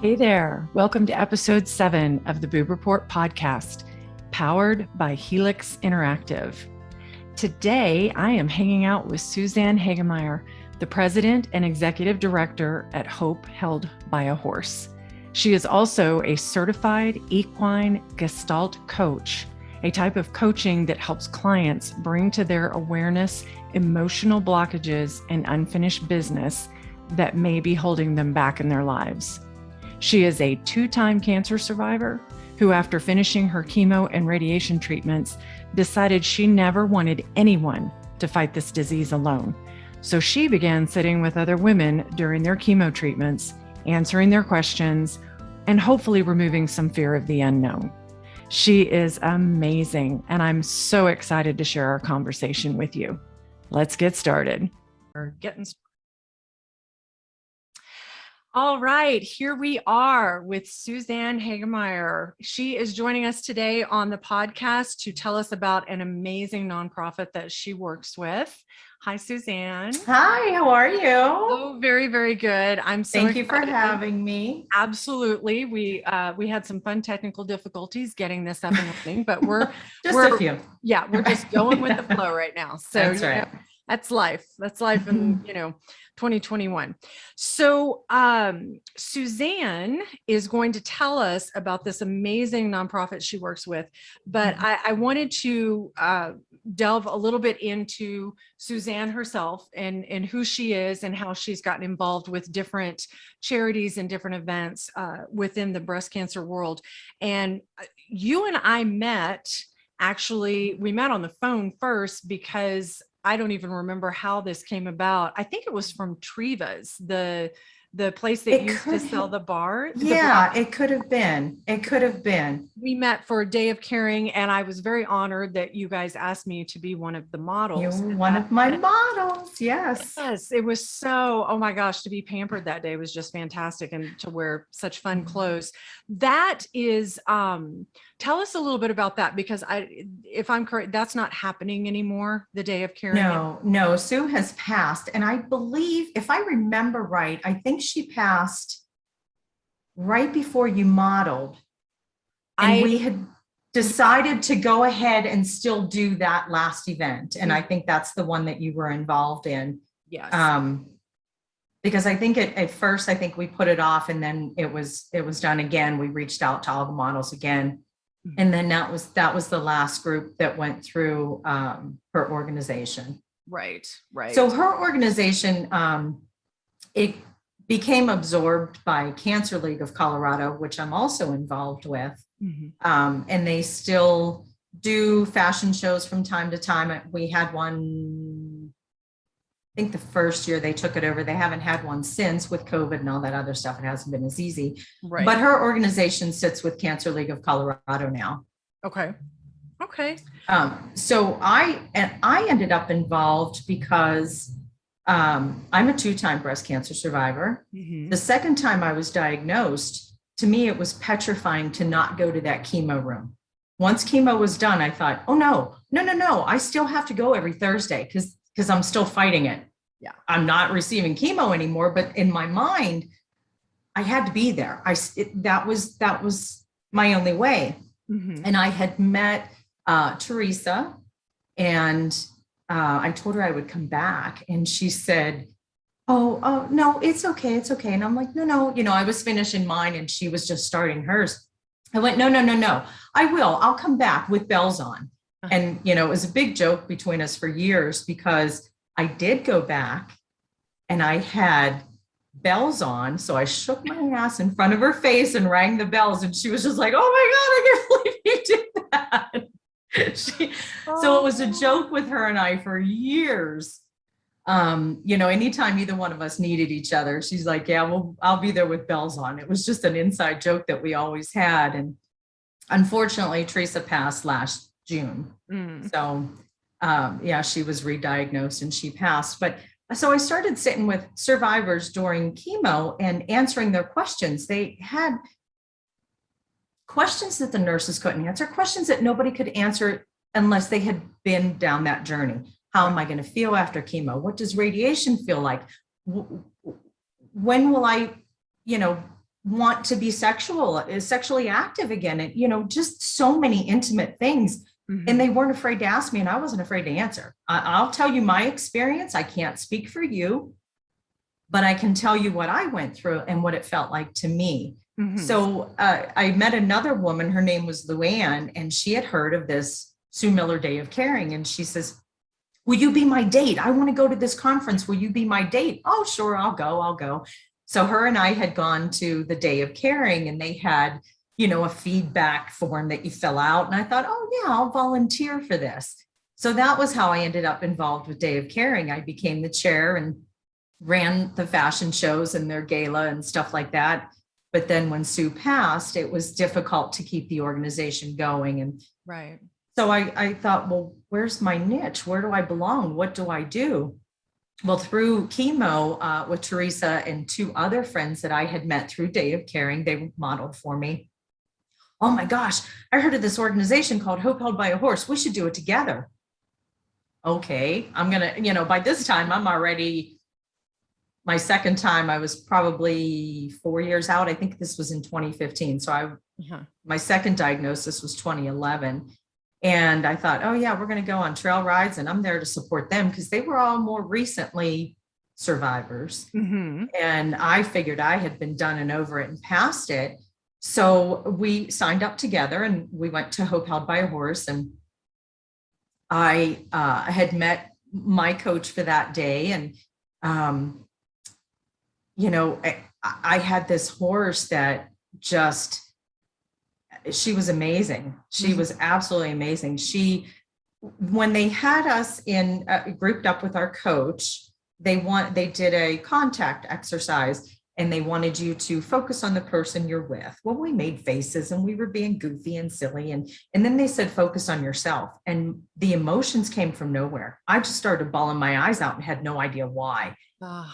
Hey there. Welcome to episode 7 of the Boob Report podcast, powered by Helix Interactive. Today, I am hanging out with Suzanne Hagemeyer, the president and executive director at Hope Held by a Horse. She is also a certified equine Gestalt coach, a type of coaching that helps clients bring to their awareness emotional blockages and unfinished business that may be holding them back in their lives. She is a 2-time cancer survivor who, after finishing her chemo and radiation treatments, decided she never wanted anyone to fight this disease alone. So she began sitting with other women during their chemo treatments, answering their questions, and hopefully removing some fear of the unknown. She is amazing, and I'm so excited to share our conversation with you. Let's get started. We're getting started. All right, here we are with Suzanne Hagemeyer. She is joining us today on the podcast to tell us about an amazing nonprofit that she works with. Hi, Suzanne. Hi, how are you? Oh, very, very good. I'm so Thank you excited. for having me. Absolutely. We had some fun technical difficulties getting this up and running, but we're a few. Yeah, we're just going with the flow right now. So that's right. That's life. That's life in 2021. So Suzanne is going to tell us about this amazing nonprofit she works with, but I wanted to delve a little bit into Suzanne herself and who she is and how she's gotten involved with different charities and different events within the breast cancer world. And you and I met, actually, we met on the phone first because I don't even remember how this came about. I think it was from Triva's, the place that used to sell the bar. Yeah, it could have been. It could have been. We met for a day of caring, and I was very honored that you guys asked me to be one of the models. You were one of my models. Yes. Yes, it was so, oh my gosh, to be pampered that day was just fantastic, and to wear such fun clothes. That is, tell us a little bit about that, because if I'm correct, that's not happening anymore, the day of caring. No, Sue has passed. And I believe, if I remember right, I think she passed right before you modeled. And we had decided to go ahead and still do that last event. And I think that's the one that you were involved in. Yes. Because I think at first, I think we put it off, and then it was done again. We reached out to all the models again. And then that was the last group that went through her organization. Right. So her organization, it became absorbed by Cancer League of Colorado, which I'm also involved with. And they still do fashion shows from time to time. We had one, I think the first year they took it over. They haven't had one since, with COVID and all that other stuff. It hasn't been as easy. Right. But her organization sits with Cancer League of Colorado now. Okay. So I ended up involved because I'm a 2-time breast cancer survivor. The second time I was diagnosed, to me, it was petrifying to not go to that chemo room. Once chemo was done, I thought, oh, no, I still have to go every Thursday because I'm still fighting it. Yeah. I'm not receiving chemo anymore, but in my mind, I had to be there. That was my only way. And I had met Teresa, and I told her I would come back, and she said, oh, no, it's okay. And I'm like, no, I was finishing mine and she was just starting hers. I went, no, I'll come back with bells on. And, it was a big joke between us for years, because I did go back and I had bells on. So I shook my ass in front of her face and rang the bells. And she was just like, oh my God, I can't believe you did that. So it was a joke with her and I for years. Anytime either one of us needed each other, she's like, yeah, well, I'll be there with bells on. It was just an inside joke that we always had. And unfortunately, Teresa passed last June. So, she was re-diagnosed and she passed. But so I started sitting with survivors during chemo and answering their questions. They had questions that the nurses couldn't answer, questions that nobody could answer unless they had been down that journey. How am I going to feel after chemo? What does radiation feel like? When will I, want to be sexually active again. And, just so many intimate things. Mm-hmm. And they weren't afraid to ask me, and I wasn't afraid to answer. I'll tell you my experience. I can't speak for you, but I can tell you what I went through and what it felt like to me. Mm-hmm. So I met another woman, her name was Luann, and she had heard of this Sue Miller Day of Caring. And she says, will you be my date? I want to go to this conference. Will you be my date? Oh, sure. I'll go. So her and I had gone to the Day of Caring, and they had, a feedback form that you fill out. And I thought, oh yeah, I'll volunteer for this. So that was how I ended up involved with Day of Caring. I became the chair and ran the fashion shows and their gala and stuff like that. But then when Sue passed, it was difficult to keep the organization going. And right. So I thought, well, where's my niche? Where do I belong? What do I do? Well, through chemo with Teresa and two other friends that I had met through Day of Caring, they modeled for me. Oh my gosh, I heard of this organization called Hope Held by a Horse. We should do it together. Okay, I'm going to, by this time, I'm already, my second time, I was probably 4 years out. I think this was in 2015. So my second diagnosis was 2011. And I thought, oh yeah, we're going to go on trail rides, and I'm there to support them because they were all more recently survivors. Mm-hmm. And I figured I had been done and over it and past it. So we signed up together and we went to Hope Held by a Horse. And I had met my coach for that day. And, I had this horse that she was amazing. She was absolutely amazing. When they had us in grouped up with our coach, they did a contact exercise, and they wanted you to focus on the person you're with. Well, we made faces and we were being goofy and silly. And then they said, focus on yourself. And the emotions came from nowhere. I just started bawling my eyes out and had no idea why.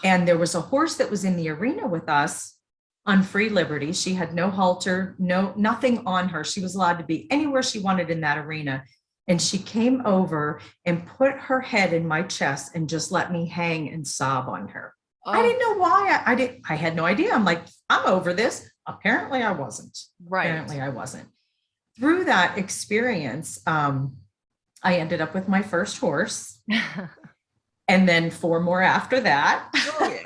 And there was a horse that was in the arena with us on free liberty. She had no halter, nothing on her. She was allowed to be anywhere she wanted in that arena. And she came over and put her head in my chest and just let me hang and sob on her. Oh. I didn't know why. I had no idea. I'm like, I'm over this. Apparently I wasn't. Right. Apparently I wasn't. Through that experience, I ended up with my first horse. And then 4 more after that. Oh,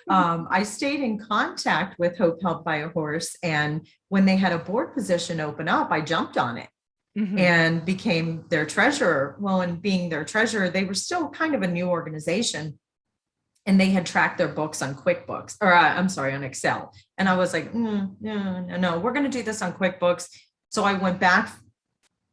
yeah. I stayed in contact with Hope Held by a Horse. And when they had a board position open up, I jumped on it. Mm-hmm. And became their treasurer. Well, in being their treasurer, they were still kind of a new organization. And they had tracked their books on QuickBooks, on Excel. And I was like, no, we're going to do this on QuickBooks. So I went back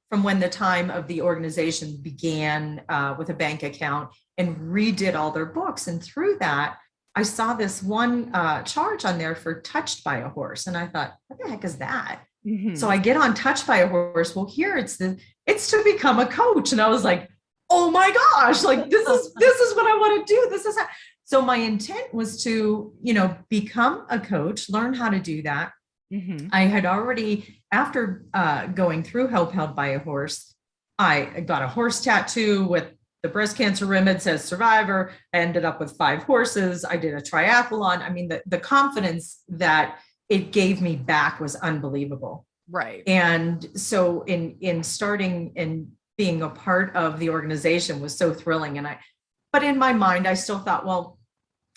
from when the time of the organization began with a bank account and redid all their books. And through that, I saw this one charge on there for Touched by a Horse. And I thought, what the heck is that? Mm-hmm. So I get on Touched by a Horse. Well, here it's to become a coach. And I was like, oh my gosh, like this is what I want to do. So my intent was to, become a coach, learn how to do that. Mm-hmm. I had already, after going through Hope Held by a Horse, I got a horse tattoo with the breast cancer rim. It says survivor. I ended up with 5 horses. I did a triathlon. I mean, the confidence that it gave me back was unbelievable. Right. And so in starting and being a part of the organization was so thrilling. But in my mind, I still thought, well,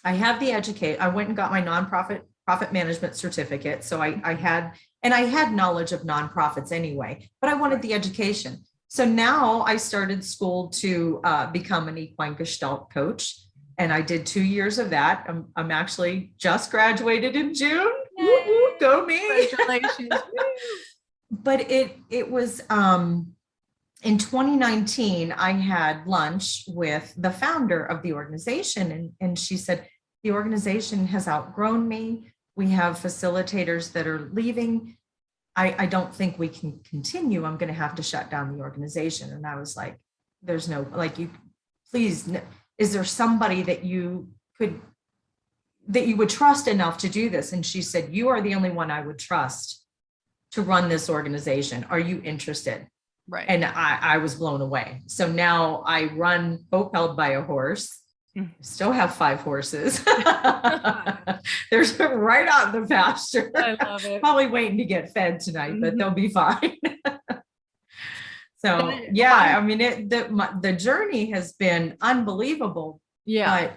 I have the I went and got my profit management certificate. So I had knowledge of nonprofits anyway, but I wanted the education. So now I started school to become an equine Gestalt coach. And I did 2 years of that. I'm actually just graduated in June. Woo, woo, go me. Congratulations. But it was in 2019, I had lunch with the founder of the organization, and she said, the organization has outgrown me. We have facilitators that are leaving. I don't think we can continue. I'm going to have to shut down the organization. And I was like, there's no, please, is there somebody that you would trust enough to do this? And she said, you are the only one I would trust to run this organization. Are you interested? Right. And I was blown away. So now I run Hope Held by a Horse. Still have 5 horses. They're right out in the pasture. I love it. Probably waiting to get fed tonight, but they'll be fine. So And yeah, I mean, the journey has been unbelievable. yeah. But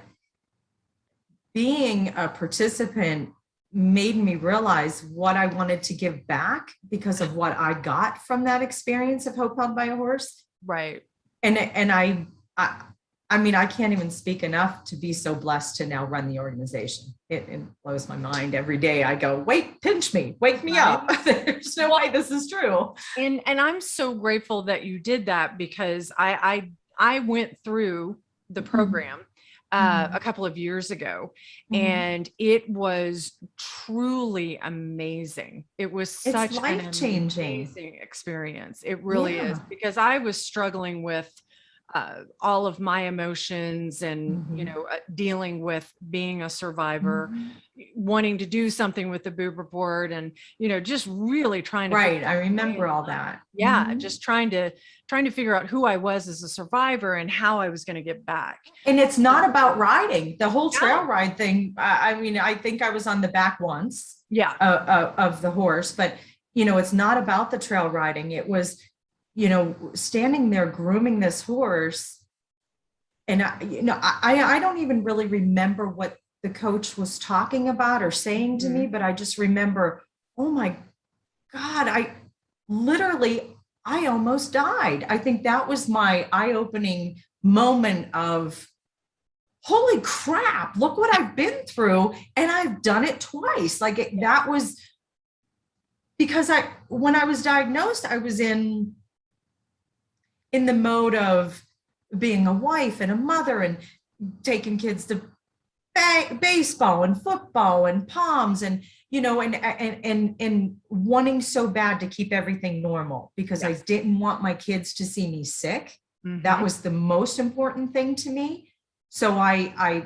being a participant made me realize what I wanted to give back because of what I got from that experience of Hope Held by a Horse. Right. And I mean, I can't even speak enough to be so blessed to now run the organization. It blows my mind every day. I go, wait, pinch me, wake me up. There's no way this is true. And I'm so grateful that you did that, because I went through the program a couple of years ago, and it was truly amazing. It was such an amazing experience. It really is, because I was struggling with all of my emotions and, you know, dealing with being a survivor, wanting to do something with the boob report, and, you know, just really trying to. Right. I remember all that. Yeah. Just trying to figure out who I was as a survivor and how I was going to get back. And it's not about riding. The whole trail ride thing. I mean, I think I was on the back once of the horse, but, you know, it's not about the trail riding. It was, you know, standing there grooming this horse. And I don't even really remember what the coach was talking about or saying to me, but I just remember, oh my God, I almost died. I think that was my eye-opening moment of, holy crap, look what I've been through. And I've done it twice. Like that was because when I was diagnosed, I was in the mode of being a wife and a mother and taking kids to baseball and football and palms and, you know, and wanting so bad to keep everything normal because I didn't want my kids to see me sick. That was the most important thing to me. So I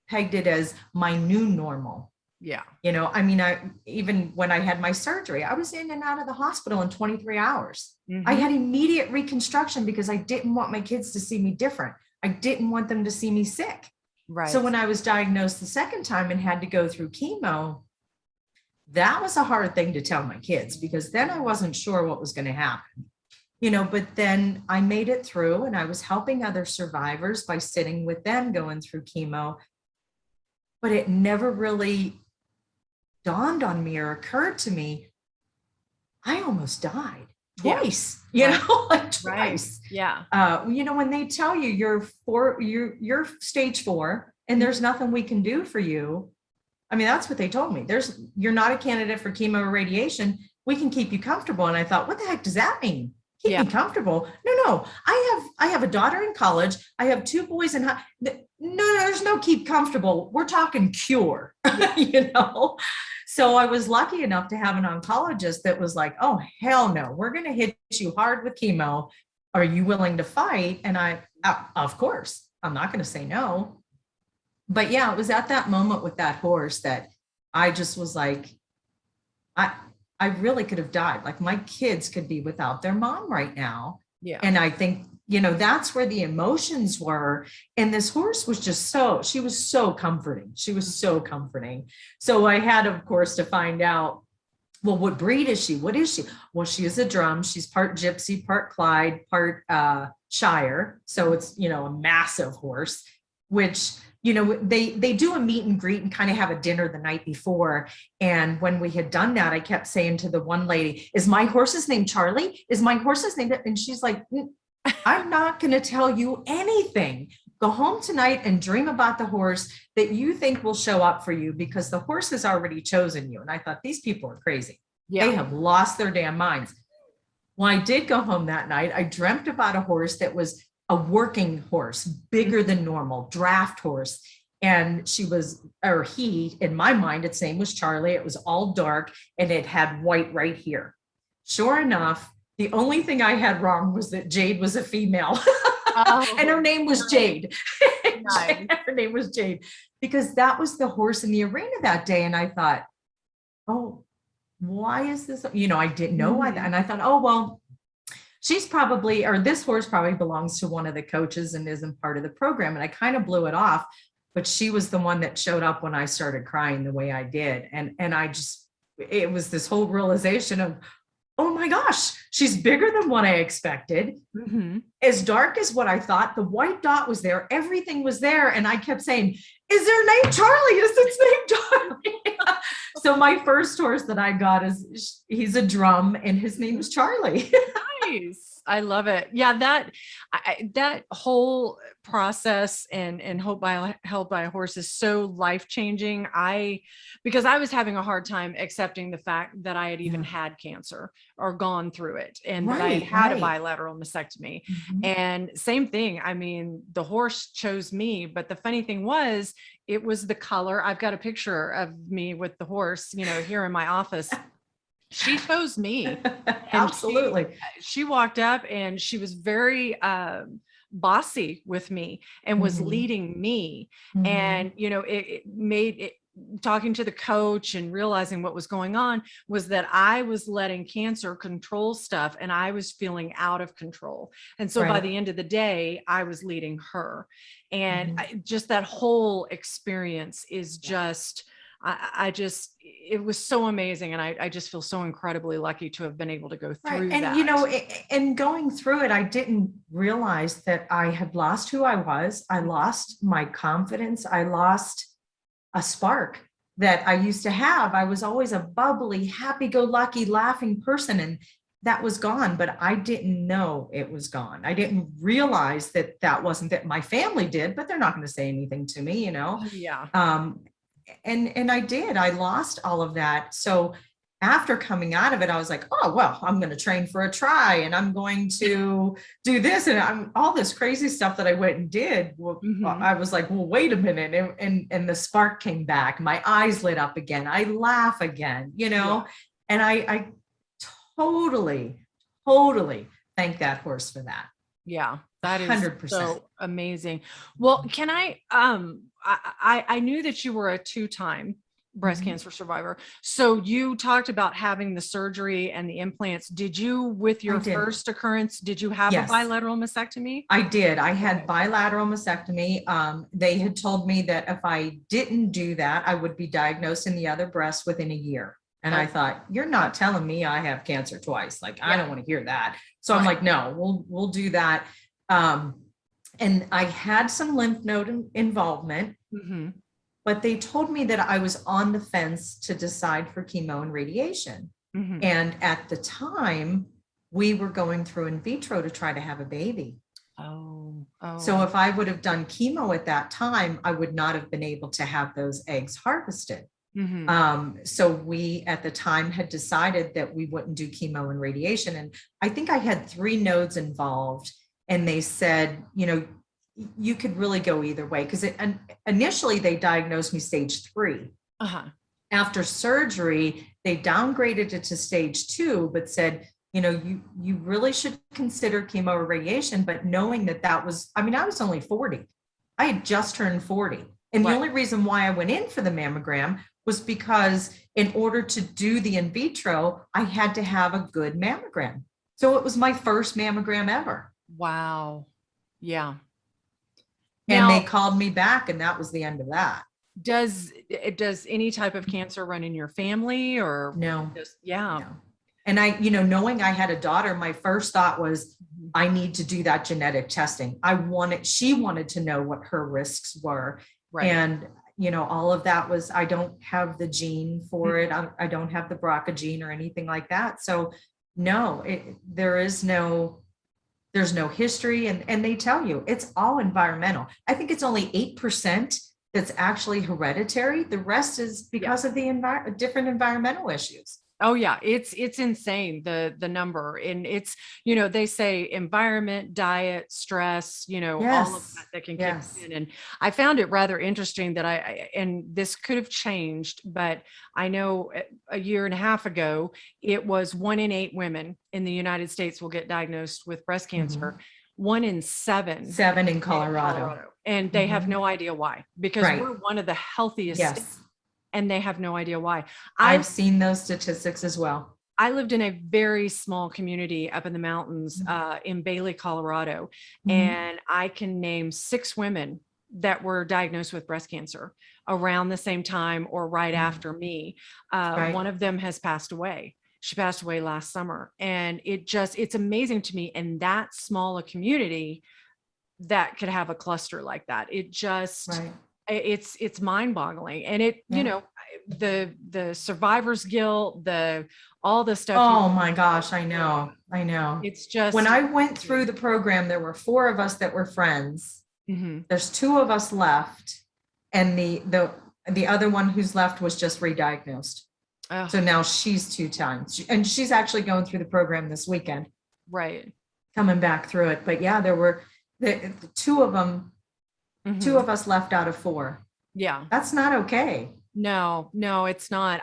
pegged it as my new normal. Yeah. You know, I mean, even when I had my surgery, I was in and out of the hospital in 23 hours. I had immediate reconstruction because I didn't want my kids to see me different. I didn't want them to see me sick. Right. So when I was diagnosed the second time and had to go through chemo, that was a hard thing to tell my kids because then I wasn't sure what was going to happen. You know, but then I made it through and I was helping other survivors by sitting with them going through chemo. But it never really dawned on me or occurred to me, I almost died twice, you know, like twice. Yeah. You know, when they tell you you're stage 4 and there's nothing we can do for you. I mean, that's what they told me. You're not a candidate for chemo or radiation. We can keep you comfortable. And I thought, what the heck does that mean? Keep me comfortable? No. I have a daughter in college. I have 2 boys in high. No, there's no keep comfortable. We're talking cure, you know? So I was lucky enough to have an oncologist that was like, oh, hell no, we're going to hit you hard with chemo. Are you willing to fight? And of course, I'm not going to say no. But yeah, it was at that moment with that horse that I just was like, I really could have died. Like my kids could be without their mom right now. Yeah. And I think, you know, that's where the emotions were. And this horse was just she was so comforting. She was so comforting. So I had, of course, to find out, well, what breed is she? What is she? Well, she is a drum. She's part Gypsy, part Clyde, part Shire. So it's, you know, a massive horse, which, you know, they do a meet and greet and kind of have a dinner the night before. And when we had done that, I kept saying to the one lady, is my horse's name Charlie? Is my horse's name? And she's like, I'm not going to tell you anything. Go home tonight and dream about the horse that you think will show up for you because the horse has already chosen you. And I thought, these people are crazy. Yeah. They have lost their damn minds. When I did go home that night, I dreamt about a horse that was a working horse, bigger than normal, draft horse. And he, in my mind, its name was Charlie. It was all dark and it had white right here. Sure enough, the only thing I had wrong was that Jade was a female. And her name was Jade. Nice. Her name was Jade because that was the horse in the arena that day. And I thought, oh, why is this? You know, I didn't know why that. And I thought, oh, well, she's probably, or this horse probably belongs to one of the coaches and isn't part of the program. And I kind of blew it off, but she was the one that showed up when I started crying the way I did. And I just, it was this whole realization of, oh my gosh, she's bigger than what I expected. Mm-hmm. As dark as what I thought. The white dot was there. Everything was there. And I kept saying, is their name Charlie? Is its name Charlie? So my first horse that I got he's a drum and his name is Charlie. Nice. I love it. Yeah, that whole process and held by a horse is so life-changing. Because I was having a hard time accepting the fact that I had even had cancer or gone through it, and that I had a bilateral mastectomy. Mm-hmm. And same thing. I mean, the horse chose me, but the funny thing was, it was the color. I've got a picture of me with the horse, here in my office. She chose me. Absolutely. She walked up and she was very bossy with me and was leading me. Mm-hmm. And, it made it, talking to the coach and realizing what was going on was that I was letting cancer control stuff and I was feeling out of control. And so by the end of the day, I was leading her. And just that whole experience is just, it was so amazing. And I just feel so incredibly lucky to have been able to go through that. And, and going through it, I didn't realize that I had lost who I was. I lost my confidence. I lost a spark that I used to have. I was always a bubbly, happy-go-lucky, laughing person. And that was gone, but I didn't know it was gone. I didn't realize that wasn't that. My family did, but they're not going to say anything to me, Yeah. And I did. I lost all of that. So after coming out of it, I was like, oh, well, I'm going to train for a try and I'm going to do this. And all this crazy stuff that I went and did. Well, I was like, well, wait a minute. And the spark came back. My eyes lit up again. I laugh again, and I totally thank that horse for that. Yeah, that is 100%. So amazing. Well, can I knew that you were a 2-time breast cancer survivor. So you talked about having the surgery and the implants. Did you, with your first occurrence, did you have a bilateral mastectomy? I did. I had bilateral mastectomy. They had told me that if I didn't do that, I would be diagnosed in the other breast within a year. And I thought, you're not telling me I have cancer twice. Like, I don't want to hear that. So I'm like, no, we'll do that. And I had some lymph node involvement, but they told me that I was on the fence to decide for chemo and radiation. And at the time, we were going through in vitro to try to have a baby. So if I would have done chemo at that time, I would not have been able to have those eggs harvested. So we at the time had decided that we wouldn't do chemo and radiation. And I think I had 3 nodes involved, and they said, you could really go either way. Because initially they diagnosed me stage 3. After surgery, they downgraded it to stage 2, but said, you really should consider chemo or radiation. But knowing that was, I was only 40. I had just turned 40. And the only reason why I went in for the mammogram was because in order to do the in vitro, I had to have a good mammogram. So it was my first mammogram ever. Wow. Yeah. And they called me back, and that was the end of that. Does any type of cancer run in your family or no? No. And I, knowing I had a daughter, my first thought was, I need to do that genetic testing. She wanted to know what her risks were. And, all of that was, I don't have the gene for it. I don't have the BRCA gene or anything like that. So no, there's no history. And they tell you it's all environmental. I think it's only 8% that's actually hereditary. The rest is because of the different environmental issues. Oh yeah, it's insane, the number. And it's, they say environment, diet, stress, all of that can kick in. And I found it rather interesting that and this could have changed, but I know a year and a half ago, it was 1 in 8 women in the United States will get diagnosed with breast cancer. 1 in 7 in Colorado. And they have no idea why, because we're one of the healthiest states. And they have no idea why. I've seen those statistics as well. I lived in a very small community up in the mountains, in Bailey, Colorado, and I can name 6 women that were diagnosed with breast cancer around the same time or right after me. One of them has passed away. She passed away last summer, and it's amazing to me in that small a community that could have a cluster like that. It just, it's mind boggling. And you know, the survivor's guilt, all the stuff. Oh my gosh. I know. It's just, when I went through the program, there were 4 of us that were friends. There's 2 of us left. And the other one who's left was just re-diagnosed. So now she's 2 times, and she's actually going through the program this weekend. Right. Coming back through it. But yeah, there were the 2 of them, 2 of us left out of 4. Yeah. That's not okay. No, it's not.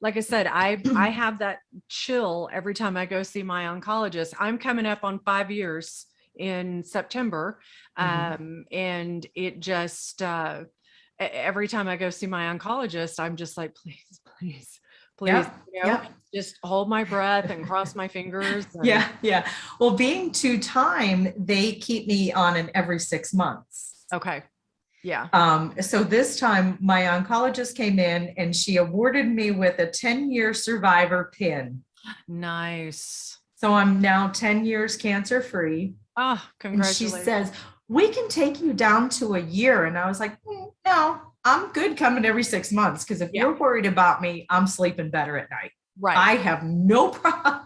Like I said, I have that chill every time I go see my oncologist. I'm coming up on 5 years in September. And it just, every time I go see my oncologist, I'm just like, please, just hold my breath and cross my fingers. Yeah. Well, being 2-time, they keep me on an every 6 months. Okay. Yeah. So this time my oncologist came in and she awarded me with a 10-year survivor pin. Nice. So I'm now 10 years cancer free. Oh, congratulations. And she says, we can take you down to a year. And I was like, no, I'm good coming every 6 months. Because if you're worried about me, I'm sleeping better at night. Right. I have no problem.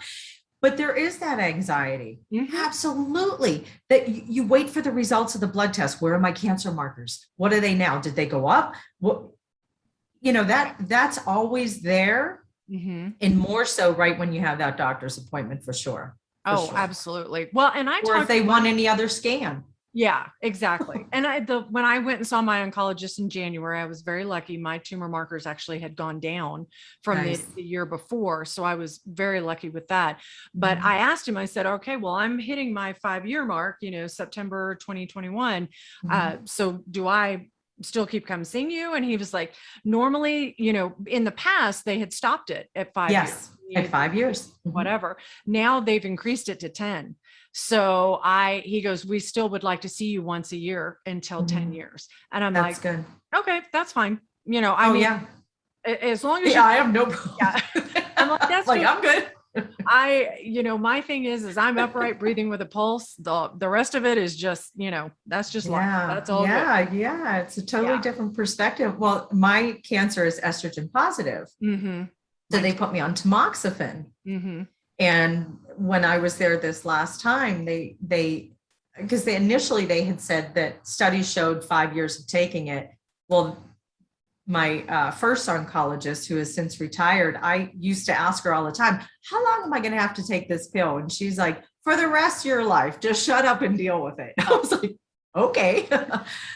But there is that anxiety. Absolutely. That you wait for the results of the blood test. Where are my cancer markers? What are they now? Did they go up? What, that's always there. And more so right when you have that doctor's appointment for sure. Absolutely. Well, and or if they want any other scan. Yeah, exactly. And when I went and saw my oncologist in January, I was very lucky. My tumor markers actually had gone down from the year before. So I was very lucky with that. But I asked him, I said, okay, well, I'm hitting my 5-year mark, September 2021. So do I still keep coming seeing you? And he was like, normally, in the past, they had stopped it at 5 years. At 5 years. Whatever. Now they've increased it to 10. So he goes, we still would like to see you once a year until 10 years. And I'm that's like, good. Okay, that's fine. As long as I have no problem. Yeah. I'm like, that's like, I'm good. My thing is I'm upright breathing with a pulse. The rest of it is just, that's just life. That's all. Yeah. It's a totally different perspective. Well, my cancer is estrogen positive. So they put me on tamoxifen. And when I was there this last time, because initially they had said that studies showed 5 years of taking it. Well, my first oncologist, who has since retired, I used to ask her all the time, how long am I going to have to take this pill? And she's like, for the rest of your life, just shut up and deal with it. I was like, okay.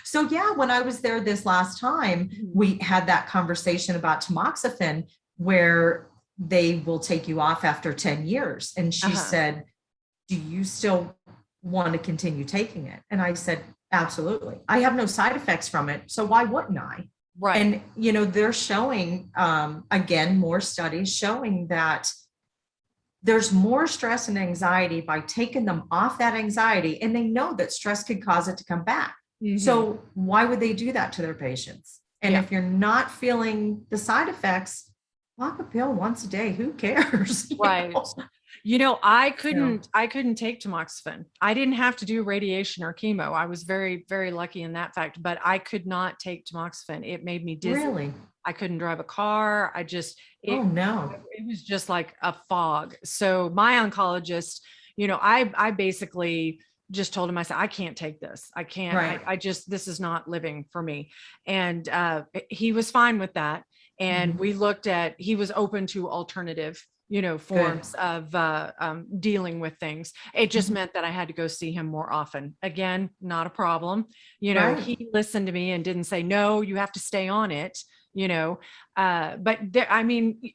So when I was there this last time, we had that conversation about tamoxifen, where they will take you off after 10 years. And she said, do you still want to continue taking it? And I said, absolutely. I have no side effects from it. So why wouldn't I? Right. And, they're showing, again, more studies showing that there's more stress and anxiety by taking them off that anxiety. And they know that stress could cause it to come back. So why would they do that to their patients? And if you're not feeling the side effects, pop a pill once a day. Who cares? Right. I couldn't take tamoxifen. I didn't have to do radiation or chemo. I was very, very lucky in that fact, but I could not take tamoxifen. It made me dizzy. Really? I couldn't drive a car. It was just like a fog. So my oncologist, I basically just told him, I said, I can't take this. I can't, right. This is not living for me. And he was fine with that. And we looked at, he was open to alternative, forms of dealing with things. It just meant that I had to go see him more often. Again, not a problem. Right. He listened to me and didn't say, no, you have to stay on it, but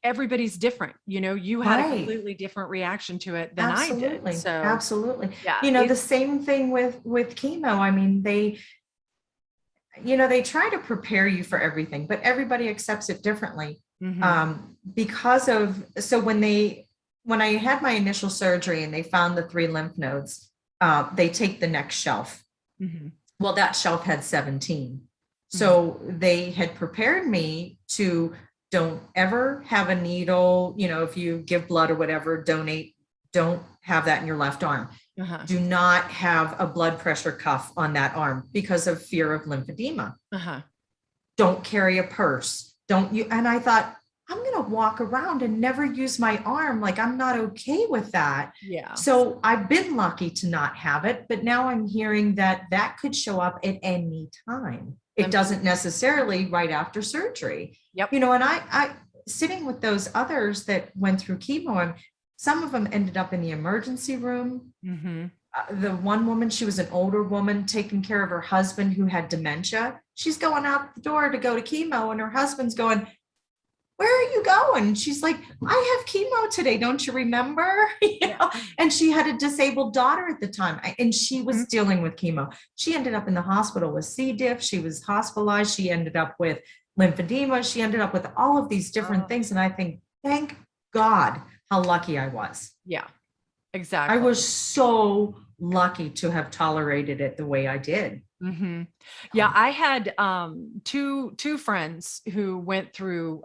everybody's different, you had a completely different reaction to it than I did. So absolutely. Yeah. The same thing with chemo. They try to prepare you for everything, but everybody accepts it differently. So when they when I had my initial surgery and they found the 3 lymph nodes, they take the next shelf. Mm-hmm. Well, that shelf had 17. Mm-hmm. So they had prepared me to don't ever have a needle, if you give blood or whatever, donate, don't have that in your left arm. Uh-huh. Do not have a blood pressure cuff on that arm because of fear of lymphedema. Uh-huh. Don't carry a purse. And I thought, I'm going to walk around and never use my arm. Like, I'm not okay with that. Yeah. So I've been lucky to not have it, but now I'm hearing that could show up at any time. It doesn't necessarily right after surgery. Yep. And I sitting with those others that went through chemo, and some of them ended up in the emergency room. Mm-hmm. The one woman, she was an older woman taking care of her husband who had dementia. She's going out the door to go to chemo, and her husband's going, where are you going? She's like, I have chemo today. Don't you remember? And she had a disabled daughter at the time, and she was dealing with chemo. She ended up in the hospital with C. diff. She was hospitalized. She ended up with lymphedema. She ended up with all of these different things. And I think, thank God how lucky I was. Yeah, exactly. I was so lucky to have tolerated it the way I did. Mm-hmm. Yeah, I had two friends who went through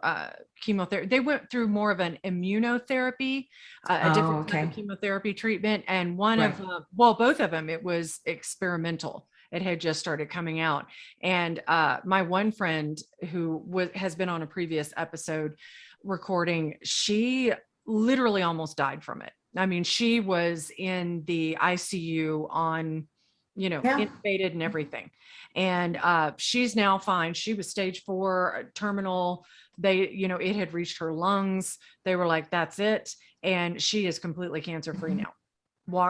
chemotherapy. They went through more of an immunotherapy, a different kind of chemotherapy treatment. And both of them, it was experimental. It had just started coming out. And my one friend who has been on a previous episode recording, she literally almost died from it. I mean, she was in the ICU on, intubated and everything. And she's now fine. She was stage 4 terminal. It had reached her lungs. They were like, that's it. And she is completely cancer-free now.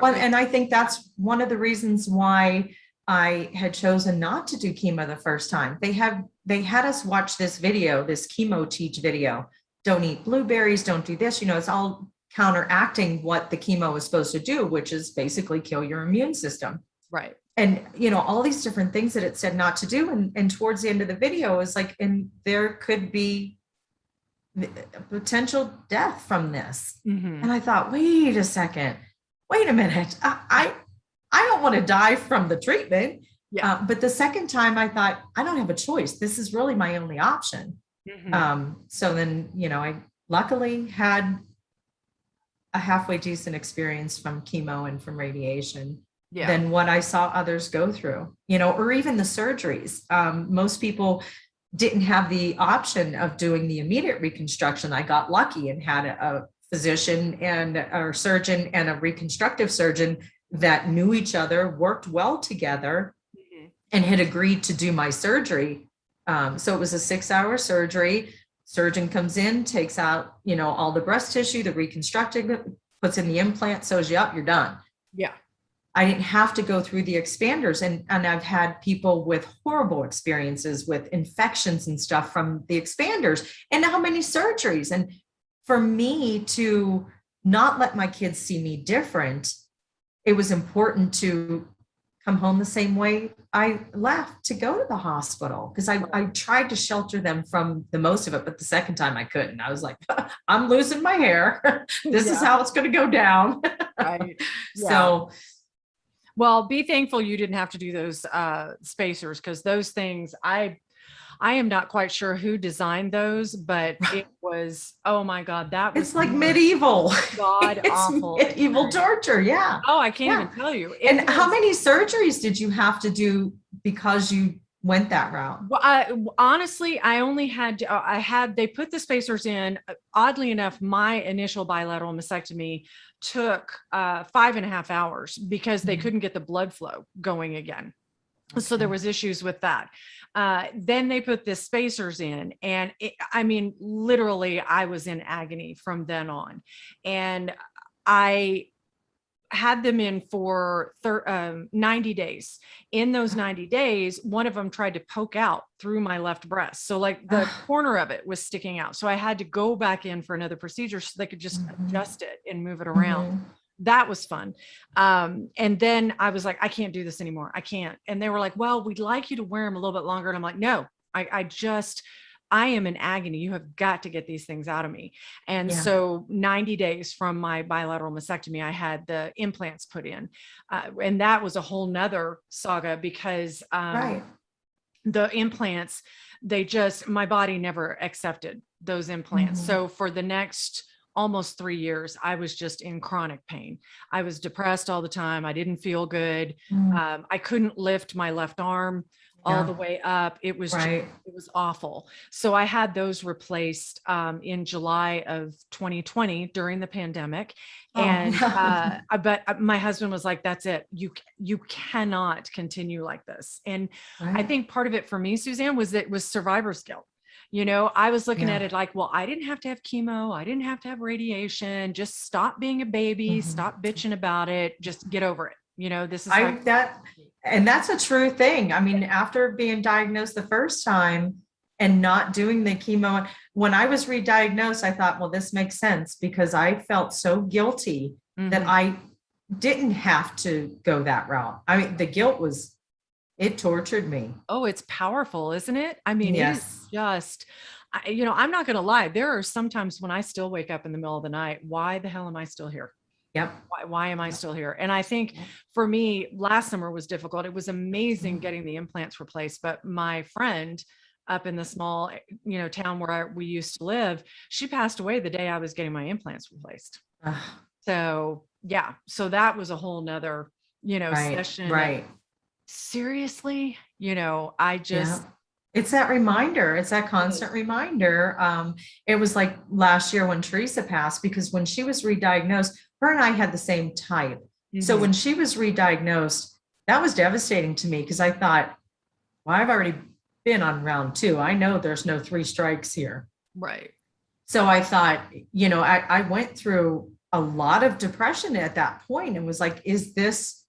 And I think that's one of the reasons why I had chosen not to do chemo the first time. They had us watch this video, this chemo teach video. Don't eat blueberries, don't do this. It's all counteracting what the chemo is supposed to do, which is basically kill your immune system. Right. And, all these different things that it said not to do. And towards the end of the video is like, and there could be potential death from this. Mm-hmm. And I thought, wait a minute. I don't want to die from the treatment. Yeah. But the second time I thought, I don't have a choice. This is really my only option. Mm-hmm. So then, I luckily had a halfway decent experience from chemo and from radiation than what I saw others go through, or even the surgeries. Most people didn't have the option of doing the immediate reconstruction. I got lucky and had a physician and a surgeon and a reconstructive surgeon that knew each other, worked well together, and had agreed to do my surgery. So it was a 6-hour surgery. Surgeon comes in, takes out, all the breast tissue, the reconstructing, puts in the implant, sews you up, you're done. Yeah. I didn't have to go through the expanders. And I've had people with horrible experiences with infections and stuff from the expanders, and how many surgeries. And for me to not let my kids see me different, it was important to come home the same way I left to go to the hospital, because I tried to shelter them from the most of it, but the second time I couldn't. I was like, I'm losing my hair. This is how it's going to go down. Right. Yeah. So, well, be thankful you didn't have to do those spacers, because those things, I am not quite sure who designed those, but it was, oh my God, that was, it's like medieval. God awful. Medieval torture. Yeah. Oh, I can't even tell you. And how many surgeries did you have to do because you went that route? Well, honestly, I only had, they put the spacers in. Oddly enough, my initial bilateral mastectomy took 5.5 hours because they couldn't get the blood flow going again. Okay. So there was issues with that. Then they put the spacers in, and literally I was in agony from then on. And I had them in for 90 days. In those 90 days, one of them tried to poke out through my left breast. So like the corner of it was sticking out. So I had to go back in for another procedure so they could just adjust it and move it around. That was fun. And then I was like, I can't do this anymore. I can't. And they were like, well, we'd like you to wear them a little bit longer. And I'm like, no, I am in agony. You have got to get these things out of me. And Yeah. so 90 days from my bilateral mastectomy, I had the implants put in. And that was a whole nother saga because Right. the implants, my body never accepted those implants. Mhm. So for the next almost 3 years, I was just in chronic pain. I was depressed all the time. I didn't feel good. Mm. I couldn't lift my left arm all Yeah. the way up. It was Right. it was awful. So I had those replaced in July of 2020 during the pandemic. Oh, And yeah. but my husband was like, that's it. You cannot continue like this. And I Right. think part of it for me, Suzanne, was it was survivor's guilt. I was looking at Yeah. it like, well, I didn't have to have chemo. I didn't have to have radiation. Just stop being a baby, Mhm. stop bitching about it. Just get over it. This is how. And that's a true thing. I mean, after being diagnosed the first time and not doing the chemo, when I was re-diagnosed, I thought, well, this makes sense because I felt so guilty that Mhm. I didn't have to go that route. I mean, the guilt it tortured me. Oh, it's powerful, isn't it? I mean, it is Yes. just, I'm not going to lie. There are sometimes when I still wake up in the middle of the night, why the hell am I still here? Yep. Why am I Yep. still here? And I think Yep. for me, last summer was difficult. It was amazing Mhm. getting the implants replaced, but my friend up in the small, town where we used to live, she passed away the day I was getting my implants replaced. Ugh. So yeah, so that was a whole nother, Right. session of Right. seriously, I Yeah. just, It's that reminder. It's that constant reminder. It was like last year when Teresa passed, because when she was re-diagnosed, her and I had the same type. So mhm, when she was re-diagnosed, that was devastating to me because I thought, well, I've already been on round two. I know there's no three strikes here. right. So I thought, I went through a lot of depression at that point and was like, is this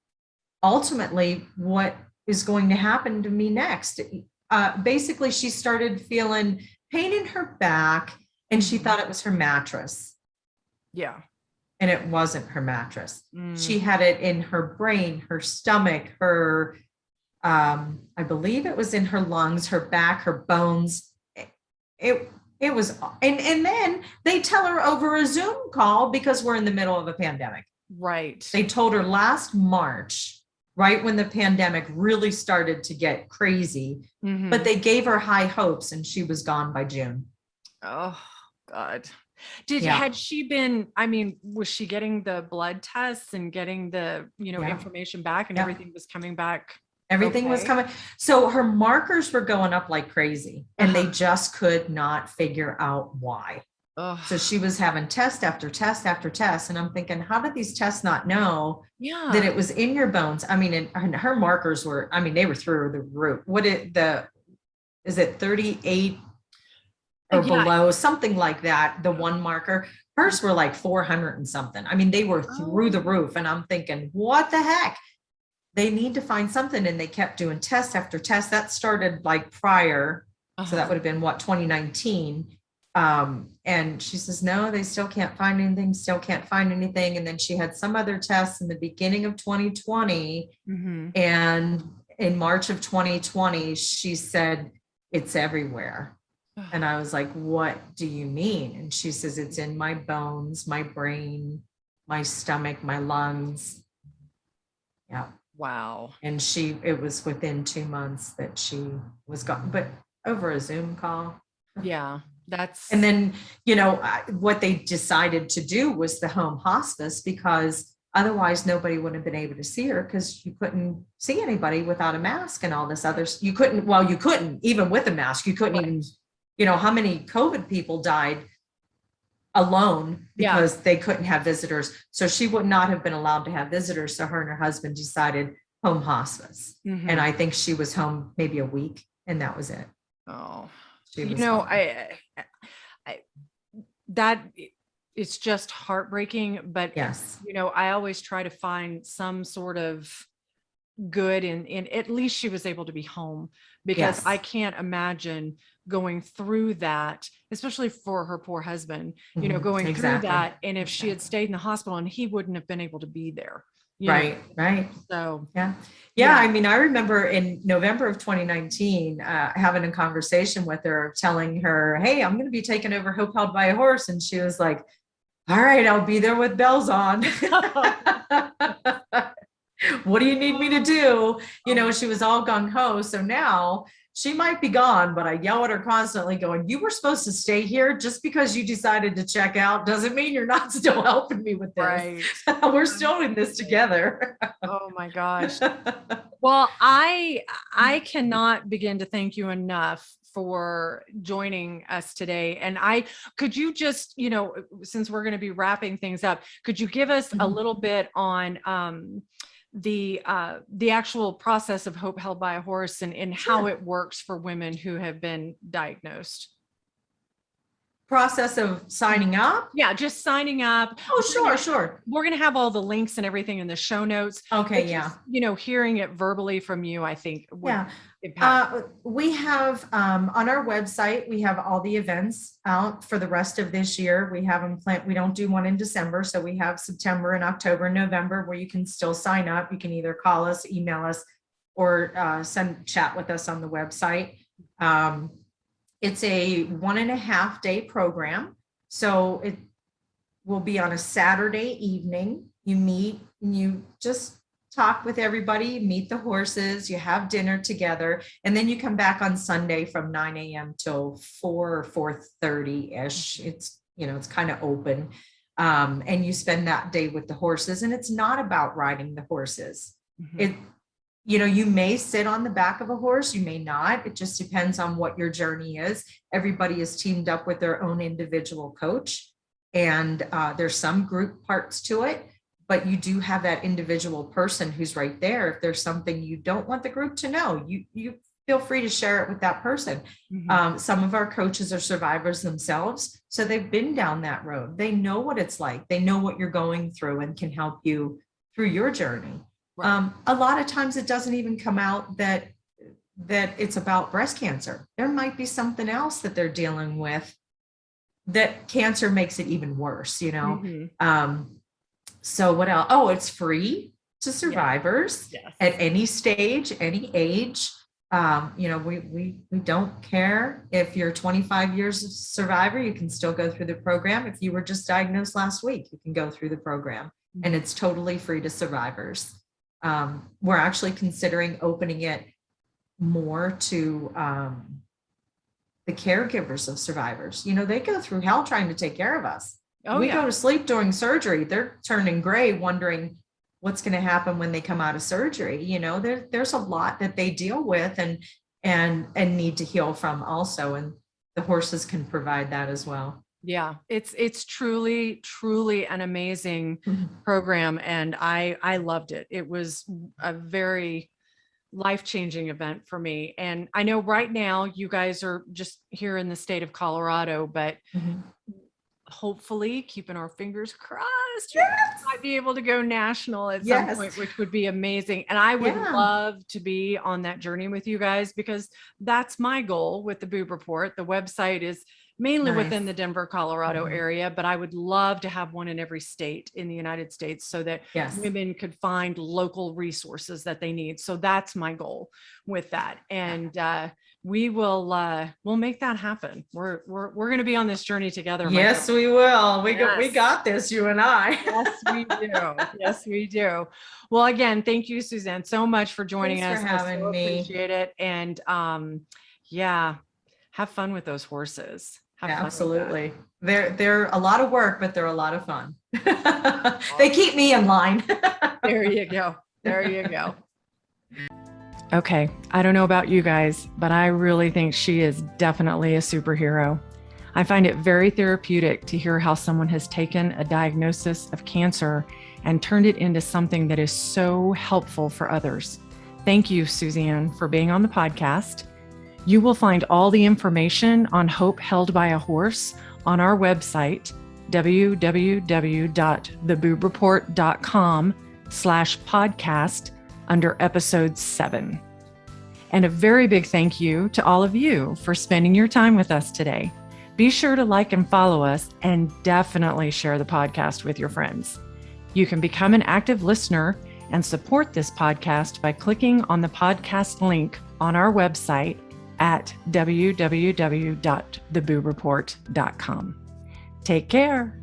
ultimately what is going to happen to me next? Basically, she started feeling pain in her back and she Mhm. thought it was her mattress, Yeah. and it wasn't her mattress. Mm. She had it in her brain, her stomach, I believe it was in her lungs, her back, her bones. It, it was, and then they tell her over a Zoom call because we're in the middle of a pandemic. Right. They told her last March, right when the pandemic really started to get crazy, but Mhm. they gave her high hopes and she was gone by June. Oh God. Yeah. Had she been, I mean, was she getting the blood tests and getting the, Yeah. information back and Yeah. everything was coming back Everything was okay? coming. So her markers were going up like crazy and they Uh-huh. just could not figure out why. Oh, So she was having test after test after test. And I'm thinking, how did these tests not know that yeah. it was in your bones? I mean, and her markers were, I mean, they were through the roof. Is it 38 or Yeah. below, something like that? The one marker, hers were like 400 and something. I mean, they were through the Oh. roof. And I'm thinking, what the heck? They need to find something. And they kept doing test after test. That started like prior. So that Uh-huh. would have been what, 2019. And she says, no, they still can't find anything, still can't find anything. And then she had some other tests in the beginning of 2020. Mhm. And in March of 2020, she said, it's everywhere. And I was like, what do you mean? And she says, it's in my bones, my brain, my stomach, my lungs. Yeah. Wow. And it was within 2 months that she was gone, but over a Zoom call. Yeah. And That's, then, what they decided to do was the home hospice, because otherwise nobody would have been able to see her because you couldn't see anybody without a mask and all this other. You couldn't, even with a mask, you couldn't even, right. how many COVID people died alone Yeah. because they couldn't have visitors. So she would not have been allowed to have visitors. So her and her husband decided home hospice. And Mhm. I think she was home maybe a week and that was it. Oh, She was gone. I that it's just heartbreaking, but Yes. I always try to find some sort of good in at least she was able to be home, because I Yes. can't imagine going through that, especially for her poor husband, Mhm. going through Exactly. that. And if she had Exactly. stayed in the hospital and he wouldn't have been able to be there, Right. So, yeah. I mean, I remember in November of 2019, having a conversation with her, telling her, hey, I'm going to be taking over Hope Held by a Horse. And she was like, all right, I'll be there with bells on. What do you need me to do? She was all gung ho. So now she might be gone, but I yell at her constantly going, you were supposed to stay here. Just because you decided to check out doesn't mean you're not still helping me with this. Right. We're still in this together. Oh my gosh. Well, I cannot begin to thank you enough for joining us today. And could you just, since we're going to be wrapping things up, could you give us a little bit on the actual process of Hope Held by a Horse and how it works for women who have been diagnosed? Process of signing up? Yeah, just signing up. Oh, sure. We're going to have all the links and everything in the show notes. Okay, just, hearing it verbally from you, I think would impact. We have on our website, we have all the events out for the rest of this year. We have them planned. We don't do one in December. So we have September and October and November where you can still sign up. You can either call us, email us, or chat with us on the website. It's a 1.5 day program. So it will be on a Saturday evening. You meet and you just talk with everybody, meet the horses, you have dinner together, and then you come back on Sunday from 9 a.m. till 4 or 4:30-ish. It's, it's kind of open. And you spend that day with the horses, and it's not about riding the horses. You may sit on the back of a horse, you may not. It just depends on what your journey is. Everybody is teamed up with their own individual coach, and there's some group parts to it, but you do have that individual person who's right there. If there's something you don't want the group to know, you feel free to share it with that person. Some of our coaches are survivors themselves, so they've been down that road. They know what it's like. They know what you're going through and can help you through your journey. A lot of times it doesn't even come out that it's about breast cancer. There might be something else that they're dealing with, that cancer makes it even worse, So what else? Oh, it's free to survivors at any stage, any age. We don't care if you're 25 years of survivor, you can still go through the program. If you were just diagnosed last week, you can go through the program, and it's totally free to survivors. We're actually considering opening it more to the caregivers of survivors. They go through hell trying to take care of us. We go to sleep during surgery. They're turning gray, wondering what's going to happen when they come out of surgery. There's a lot that they deal with and need to heal from also. And the horses can provide that as well. Yeah, it's truly an amazing program, and I loved it. It was a very life-changing event for me. And I know right now you guys are just here in the state of Colorado, but hopefully, keeping our fingers crossed, you might be able to go national at some point, which would be amazing. And I would love to be on that journey with you guys, because that's my goal with the Boob Report. The website is mainly within the Denver, Colorado area, but I would love to have one in every state in the United States so that women could find local resources that they need. So that's my goal with that. And we'll make that happen. We're going to be on this journey together. Yes, we will. We got this, you and I. Yes, we do. Yes, we do. Well, again, thank you, Suzanne, so much for joining us. Thanks for having me. Appreciate it. And have fun with those horses. Absolutely. They're a lot of work, but they're a lot of fun. They keep me in line. There you go. There you go. Okay. I don't know about you guys, but I really think she is definitely a superhero. I find it very therapeutic to hear how someone has taken a diagnosis of cancer and turned it into something that is so helpful for others. Thank you, Suzanne, for being on the podcast. You will find all the information on Hope Held by a Horse on our website, www.theboobreport.com/podcast under episode 7. And a very big thank you to all of you for spending your time with us today. Be sure to like and follow us, and definitely share the podcast with your friends. You can become an active listener and support this podcast by clicking on the podcast link on our website at www.theboobreport.com. Take care.